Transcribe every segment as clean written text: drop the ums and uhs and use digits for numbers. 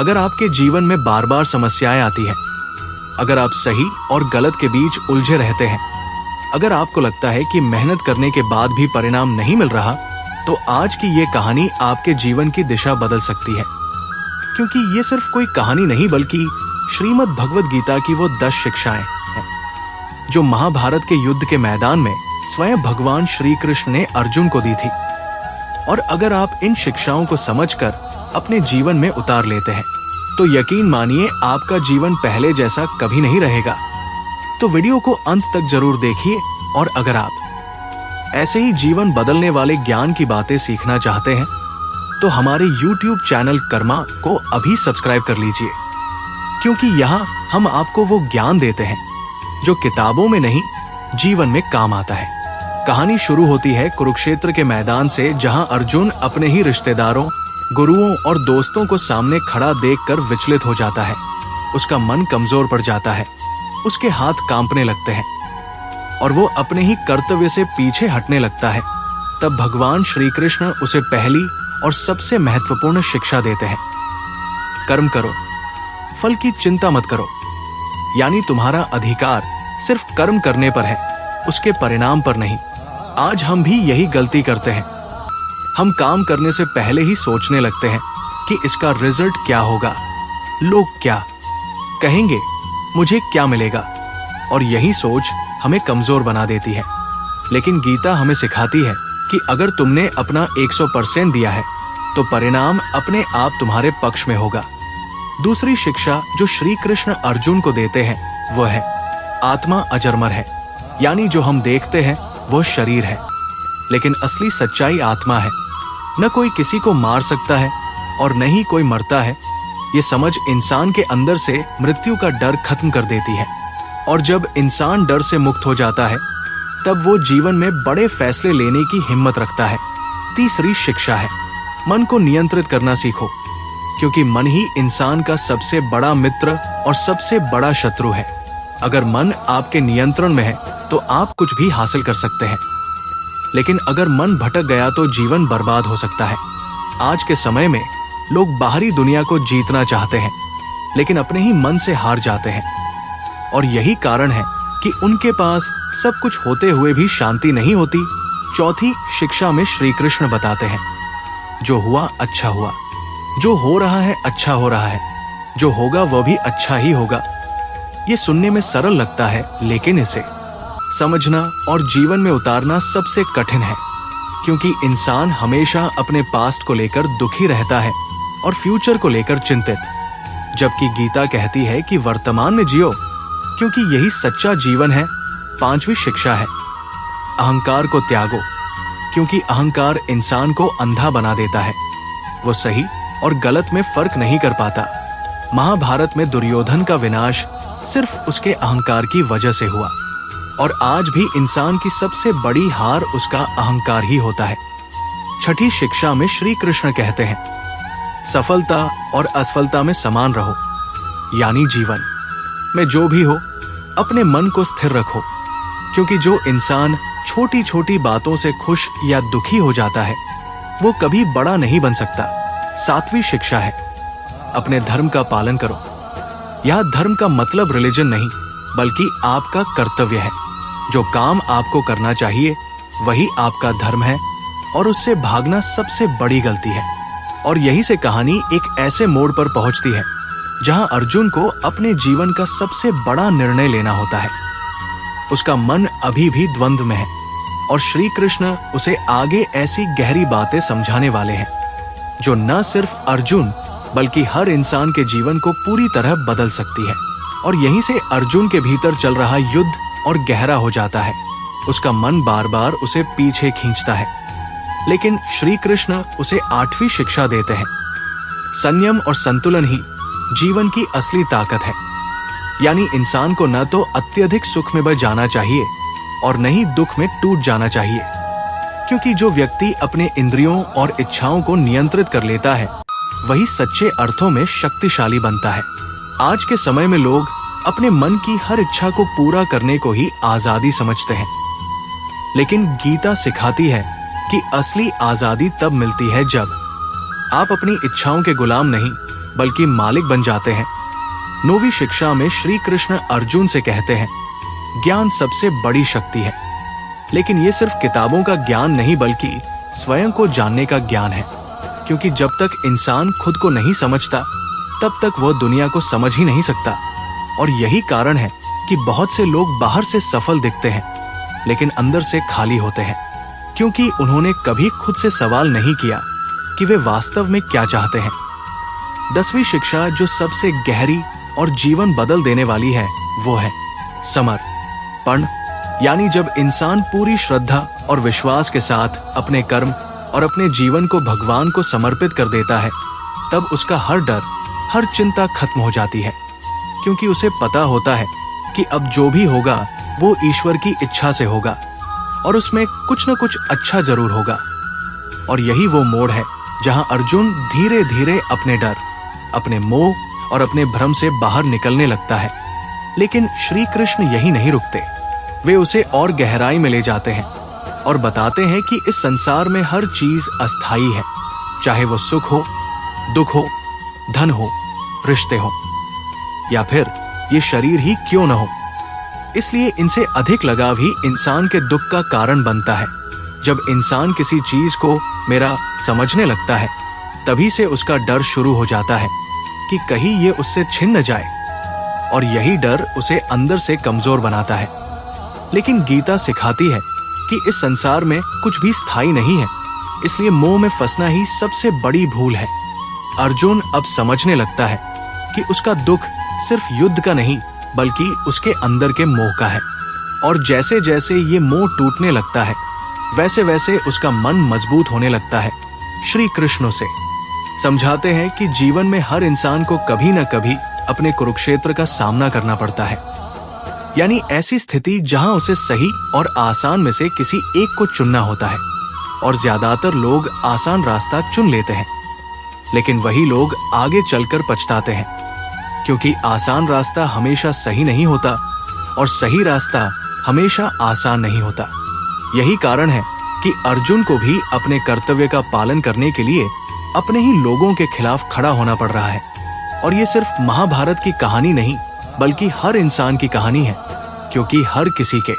अगर आपके जीवन में बार बार समस्याएं आती हैं, अगर आप सही और गलत के बीच उलझे रहते हैं, अगर आपको लगता है कि मेहनत करने के बाद भी परिणाम नहीं मिल रहा, तो आज की ये कहानी आपके जीवन की दिशा बदल सकती है। क्योंकि ये सिर्फ कोई कहानी नहीं बल्कि श्रीमद् भगवद गीता की वो 10 शिक्षाएं हैं जो महाभारत के युद्ध के मैदान में स्वयं भगवान श्री कृष्ण ने अर्जुन को दी थी। और अगर आप इन शिक्षाओं को समझकर अपने जीवन में उतार लेते हैं तो यकीन मानिए आपका जीवन पहले जैसा कभी नहीं रहेगा। तो वीडियो को अंत तक जरूर देखिए। और अगर आप ऐसे ही जीवन बदलने वाले ज्ञान की बातें सीखना चाहते हैं तो हमारे YouTube चैनल कर्मा को अभी सब्सक्राइब कर लीजिए, क्योंकि यहाँ हम आपको वो ज्ञान देते हैं जो किताबों में नहीं, जीवन में काम आता है। कहानी शुरू होती है कुरुक्षेत्र के मैदान से, जहाँ अर्जुन अपने ही रिश्तेदारों, गुरुओं और दोस्तों को सामने खड़ा देखकर विचलित हो जाता है। उसका मन कमजोर पड़ जाता है, उसके हाथ कांपने लगते हैं और वो अपने ही कर्तव्य से पीछे हटने लगता है। तब भगवान श्री कृष्ण उसे पहली और सबसे महत्वपूर्ण शिक्षा देते हैं, कर्म करो, फल की चिंता मत करो। यानी तुम्हारा अधिकार सिर्फ कर्म करने पर है, उसके परिणाम पर नहीं। आज हम भी यही गलती करते हैं। हम काम करने से पहले ही सोचने लगते हैं कि इसका रिजल्ट क्या होगा, लोग क्या कहेंगे, मुझे क्या मिलेगा, और यही सोच हमें कमजोर बना देती है। लेकिन गीता हमें सिखाती है कि अगर तुमने अपना 100% दिया है तो परिणाम अपने आप तुम्हारे पक्ष में होगा। दूसरी शिक्षा जो श्री कृष्ण अर्जुन को देते हैं वो है आत्मा अजरमर है। यानी जो हम देखते हैं वो शरीर है, लेकिन असली सच्चाई आत्मा है। न कोई किसी को मार सकता है और न ही कोई मरता है। ये समझ इंसान के अंदर से मृत्यु का डर खत्म कर देती है। और जब इंसान डर से मुक्त हो जाता है तब वो जीवन में बड़े फैसले लेने की हिम्मत रखता है। तीसरी शिक्षा है मन को नियंत्रित करना सीखो, क्योंकि मन ही इंसान का सबसे बड़ा मित्र और सबसे बड़ा शत्रु है। अगर मन आपके नियंत्रण में है तो आप कुछ भी हासिल कर सकते हैं, लेकिन अगर मन भटक गया तो जीवन बर्बाद हो सकता है। आज के समय में लोग बाहरी दुनिया को जीतना चाहते हैं, लेकिन अपने ही मन से हार जाते हैं। और यही कारण है कि उनके पास सब कुछ होते हुए भी शांति नहीं होती। चौथी शिक्षा में श्री कृष्ण बताते हैं, जो हुआ अच्छा हुआ, जो हो रहा है अच्छा हो रहा है, जो होगा वह भी अच्छा ही होगा। ये सुनने में सरल लगता है, लेकिन इसे समझना और जीवन में उतारना सबसे कठिन है, क्योंकि इंसान हमेशा अपने पास्ट को लेकर दुखी रहता है और फ्यूचर को लेकर चिंतित। जबकि गीता कहती है कि वर्तमान में जियो, क्योंकि यही सच्चा जीवन है। पांचवी शिक्षा है अहंकार को त्यागो, क्योंकि अहंकार इंसान को अंधा बना देता है। वो सही और गलत में फर्क नहीं कर पाता। महाभारत में दुर्योधन का विनाश सिर्फ उसके अहंकार की वजह से हुआ, और आज भी इंसान की सबसे बड़ी हार उसका अहंकार ही होता है। छठी शिक्षा में श्री कृष्ण कहते हैं, सफलता और असफलता में समान रहो। यानी जीवन में जो भी हो अपने मन को स्थिर रखो, क्योंकि जो इंसान छोटी छोटी बातों से खुश या दुखी हो जाता है वो कभी बड़ा नहीं बन सकता। सातवीं शिक्षा है अपने धर्म का पालन करो। यह धर्म का मतलब रिलीजन नहीं, बल्कि आपका कर्तव्य है। जो काम आपको करना चाहिए वही आपका धर्म है, और उससे भागना सबसे बड़ी गलती है। और यही से कहानी एक ऐसे मोड़ पर पहुंचती है जहां अर्जुन को अपने जीवन का सबसे बड़ा निर्णय लेना होता है। उसका मन अभी भी द्वंद्व में है, और श्री कृष्ण उसे आगे ऐसी गहरी बातें समझाने वाले हैं जो न सिर्फ अर्जुन बल्कि हर इंसान के जीवन को पूरी तरह बदल सकती है। और यहीं से अर्जुन के भीतर चल रहा युद्ध और गहरा हो जाता है। उसका मन बार बार उसे पीछे खींचता है, लेकिन श्री कृष्ण उसे 8वीं शिक्षा देते हैं, संयम और संतुलन ही जीवन की असली ताकत है। यानी इंसान को न तो अत्यधिक सुख में बह जाना चाहिए और न ही दुख में टूट जाना चाहिए, क्योंकि जो व्यक्ति अपने इंद्रियों और इच्छाओं को नियंत्रित कर लेता है वही सच्चे अर्थों में शक्तिशाली बनता है। आज के समय में लोग अपने मन की हर इच्छा को पूरा करने को ही आजादी समझते हैं, लेकिन गीता सिखाती है कि असली आजादी तब मिलती है जब आप अपनी इच्छाओं के गुलाम नहीं बल्कि मालिक बन जाते हैं। 9वीं शिक्षा में श्री कृष्ण अर्जुन से कहते हैं, ज्ञान सबसे बड़ी शक्ति है, लेकिन ये सिर्फ किताबों का ज्ञान नहीं बल्कि स्वयं को जानने का ज्ञान है। क्योंकि जब तक इंसान खुद को नहीं समझता तब तक वह दुनिया को समझ ही नहीं सकता। और यही कारण है कि बहुत से लोग बाहर से सफल दिखते हैं लेकिन अंदर से खाली होते हैं, क्योंकि उन्होंने कभी खुद से सवाल नहीं किया कि वे वास्तव में क्या चाहते हैं। 10वीं शिक्षा जो सबसे गहरी और जीवन बदल देने वाली है वो है समर्पण। यानी जब इंसान पूरी श्रद्धा और विश्वास के साथ अपने कर्म और अपने जीवन को भगवान को समर्पित कर देता है, तब उसका हर डर, हर चिंता खत्म हो जाती है। क्योंकि उसे पता होता है कि अब जो भी होगा वो ईश्वर की इच्छा से होगा और उसमें कुछ न कुछ अच्छा जरूर होगा। और यही वो मोड़ है जहां अर्जुन धीरे धीरे अपने डर, अपने मोह और अपने भ्रम से बाहर निकलने लगता है। लेकिन श्री कृष्ण यही नहीं रुकते, वे उसे और गहराई में ले जाते हैं और बताते हैं कि इस संसार में हर चीज अस्थायी है, चाहे वो सुख हो, दुख हो, धन हो, रिश्ते हो, या फिर ये शरीर ही क्यों न हो। इसलिए इनसे अधिक लगाव ही इंसान के दुख का कारण बनता है। जब इंसान किसी चीज को मेरा समझने लगता है, तभी से उसका डर शुरू हो जाता है कि कहीं ये उससे छिन न जाए, और यही डर उसे अंदर से कमजोर बनाता है। लेकिन गीता सिखाती है कि इस संसार में कुछ भी स्थायी नहीं है, इसलिए मोह में फंसना ही सबसे बड़ी भूल है। अर्जुन अब समझने लगता है कि उसका दुख सिर्फ युद्ध का नहीं बल्कि उसके अंदर के मोह का है। और जैसे जैसे ये मोह टूटने लगता है, वैसे वैसे उसका मन मजबूत होने लगता है। श्री कृष्ण से समझाते हैं कि जीवन में हर इंसान को कभी न कभी अपने कुरुक्षेत्र का सामना करना पड़ता है, यानी ऐसी स्थिति जहां उसे सही और आसान में से किसी एक को चुनना होता है। और ज्यादातर लोग आसान रास्ता चुन लेते हैं, लेकिन वही लोग आगे चलकर पछताते हैं, क्योंकि आसान रास्ता हमेशा सही नहीं होता और सही रास्ता हमेशा आसान नहीं होता। यही कारण है कि अर्जुन को भी अपने कर्तव्य का पालन करने के लिए अपने ही लोगों के खिलाफ खड़ा होना पड़ रहा है। और ये सिर्फ महाभारत की कहानी नहीं बल्कि हर इंसान की कहानी है, क्योंकि हर किसी के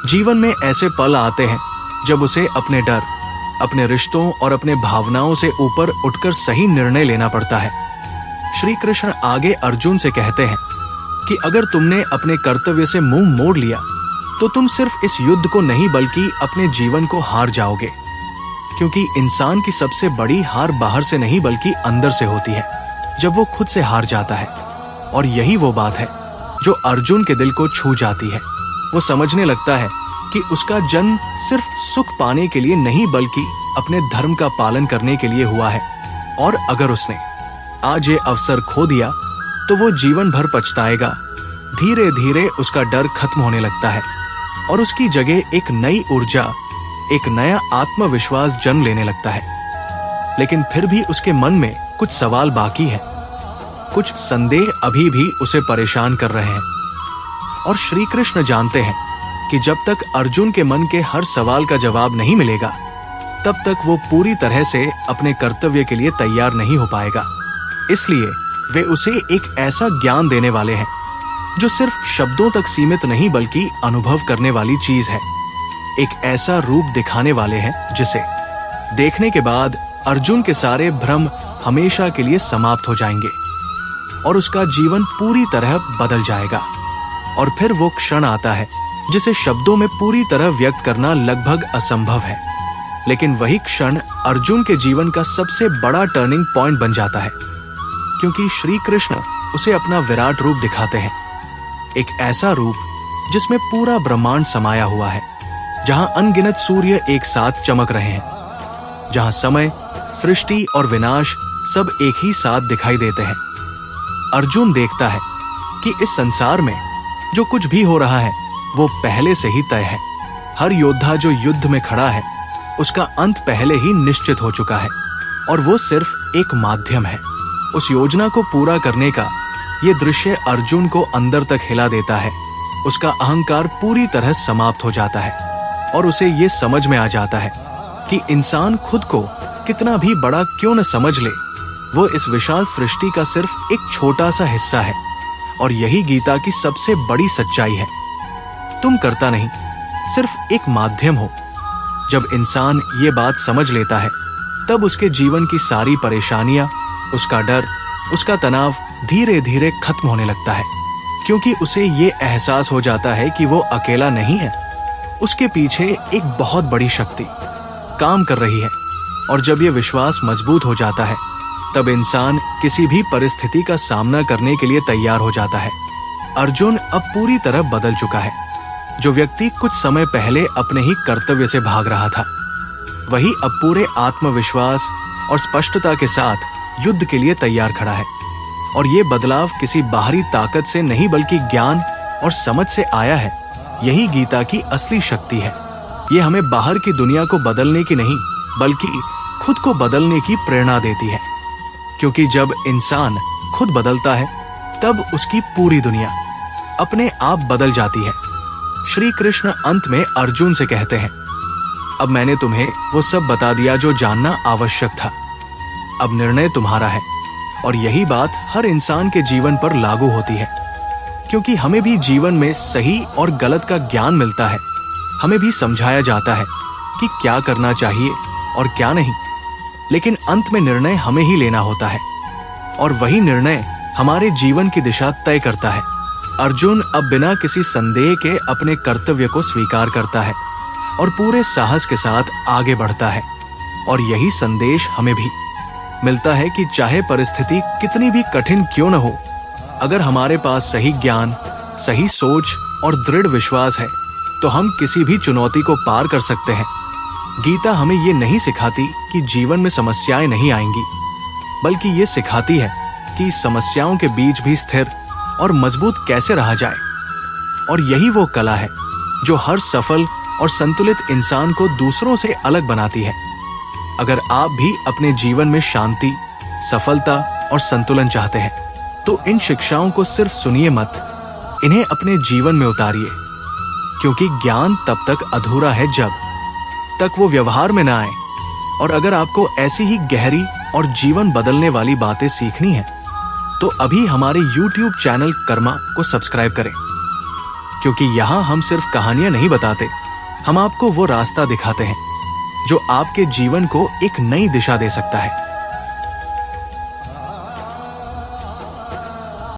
जीवन में ऐसे पल आते हैं जब उसे अपने डर, अपने रिश्तों और अपने भावनाओं से ऊपर उठकर सही निर्णय लेना पड़ता है। श्री कृष्ण आगे अर्जुन से कहते हैं कि अगर तुमने अपने कर्तव्य से मुंह मोड़ लिया तो तुम सिर्फ इस युद्ध को नहीं बल्कि अपने जीवन को हार जाओगे। क्योंकि इंसान की सबसे बड़ी हार बाहर से नहीं बल्कि अंदर से होती है, जब वो खुद से हार जाता है। और यही वो बात है जो अर्जुन के दिल को छू जाती है। वो समझने लगता है कि उसका जन्म सिर्फ सुख पाने के लिए नहीं बल्कि अपने धर्म का पालन करने के लिए हुआ है। और अगर उसने आज ये अवसर खो दिया तो वो जीवन भर पछताएगा। धीरे धीरे उसका डर खत्म होने लगता है और उसकी जगह एक नई ऊर्जा, एक नया आत्मविश्वास जन्म लेने लगता है। लेकिन फिर भी उसके मन में कुछ सवाल बाकी है, कुछ संदेह अभी भी उसे परेशान कर रहे हैं। और श्री कृष्ण जानते हैं कि जब तक अर्जुन के मन के हर सवाल का जवाब नहीं मिलेगा, तब तक वो पूरी तरह से अपने कर्तव्य के लिए तैयार नहीं हो पाएगा। इसलिए वे उसे एक ऐसा ज्ञान देने वाले हैं जो सिर्फ शब्दों तक सीमित नहीं बल्कि अनुभव करने वाली चीज है। एक ऐसा रूप दिखाने वाले हैं जिसे देखने के बाद अर्जुन के सारे भ्रम हमेशा के लिए समाप्त हो जाएंगे और उसका जीवन पूरी तरह बदल जाएगा। और फिर वो क्षण आता है जिसे शब्दों में पूरी तरह व्यक्त करना लगभग असंभव है, लेकिन वही क्षण अर्जुन के जीवन का सबसे बड़ा टर्निंग पॉइंट बन जाता है, क्योंकि श्री कृष्ण उसे अपना विराट रूप दिखाते हैं। एक ऐसा रूप जिसमें पूरा ब्रह्मांड समाया हुआ है, जहां अनगिनत सूर्य एक साथ चमक रहे हैं, जहां समय, सृष्टि और विनाश सब एक ही साथ दिखाई देते हैं। अर्जुन देखता है कि इस संसार में जो कुछ भी हो रहा है वो पहले से ही तय है। हर योद्धा जो युद्ध में खड़ा है उसका अंत पहले ही निश्चित हो चुका है और वो सिर्फ एक माध्यम है। उस योजना को पूरा करने का ये दृश्य अर्जुन को अंदर तक हिला देता है। उसका अहंकार पूरी तरह समाप्त हो जाता है और उसे ये समझ में आ जाता है कि इंसान खुद को कितना भी बड़ा क्यों न समझ ले, वो इस विशाल सृष्टि का सिर्फ एक छोटा सा हिस्सा है और यही गीता की सबसे बड़ी सच्चाई है। तुम कर्ता नहीं, सिर्फ एक माध्यम हो। जब इंसान ये बात समझ लेता है तब उसके जीवन की सारी परेशानियां, उसका डर, उसका तनाव धीरे धीरे खत्म होने लगता है, क्योंकि उसे ये एहसास हो जाता है कि वो अकेला नहीं है। उसके पीछे एक बहुत बड़ी शक्ति काम कर रही है और जब ये विश्वास मजबूत हो जाता है तब इंसान किसी भी परिस्थिति का सामना करने के लिए तैयार हो जाता है। अर्जुन अब पूरी तरह बदल चुका है। जो व्यक्ति कुछ समय पहले अपने ही कर्तव्य से भाग रहा था, वही अब पूरे आत्मविश्वास और स्पष्टता के साथ युद्ध के लिए तैयार खड़ा है। और ये बदलाव किसी बाहरी ताकत से नहीं बल्कि ज्ञान और समझ से आया है। यही गीता की असली शक्ति है। ये हमें बाहर की दुनिया को बदलने की नहीं बल्कि खुद को बदलने की प्रेरणा देती है, क्योंकि जब इंसान खुद बदलता है तब उसकी पूरी दुनिया अपने आप बदल जाती है। श्री कृष्ण अंत में अर्जुन से कहते हैं, अब मैंने तुम्हें वो सब बता दिया जो जानना आवश्यक था। अब निर्णय तुम्हारा है। और यही बात हर इंसान के जीवन पर लागू होती है, क्योंकि हमें भी जीवन में सही और गलत का ज्ञान मिलता है। हमें भी समझाया जाता है कि क्या करना चाहिए और क्या नहीं, लेकिन अंत में निर्णय हमें ही लेना होता है और वही निर्णय हमारे जीवन की दिशा तय करता है। अर्जुन अब बिना किसी संदेह के अपने कर्तव्य को स्वीकार करता है और पूरे साहस के साथ आगे बढ़ता है। और यही संदेश हमें भी मिलता है कि चाहे परिस्थिति कितनी भी कठिन क्यों न हो, अगर हमारे पास सही ज्ञान, सही सोच और दृढ़ विश्वास है तो हम किसी भी चुनौती को पार कर सकते हैं। गीता हमें ये नहीं सिखाती कि जीवन में समस्याएं नहीं आएंगी, बल्कि ये सिखाती है कि समस्याओं के बीच भी स्थिर और मजबूत कैसे रहा जाए। और यही वो कला है जो हर सफल और संतुलित इंसान को दूसरों से अलग बनाती है। अगर आप भी अपने जीवन में शांति, सफलता और संतुलन चाहते हैं तो इन शिक्षाओं को सिर्फ सुनिए मत, इन्हें अपने जीवन में उतारिए, क्योंकि ज्ञान तब तक अधूरा है जब तक वो व्यवहार में ना आए। और अगर आपको ऐसी ही गहरी और जीवन बदलने वाली बातें सीखनी है तो अभी हमारे YouTube चैनल कर्मा को सब्सक्राइब करें, क्योंकि यहाँ हम सिर्फ कहानियां नहीं बताते, हम आपको वो रास्ता दिखाते हैं जो आपके जीवन को एक नई दिशा दे सकता है।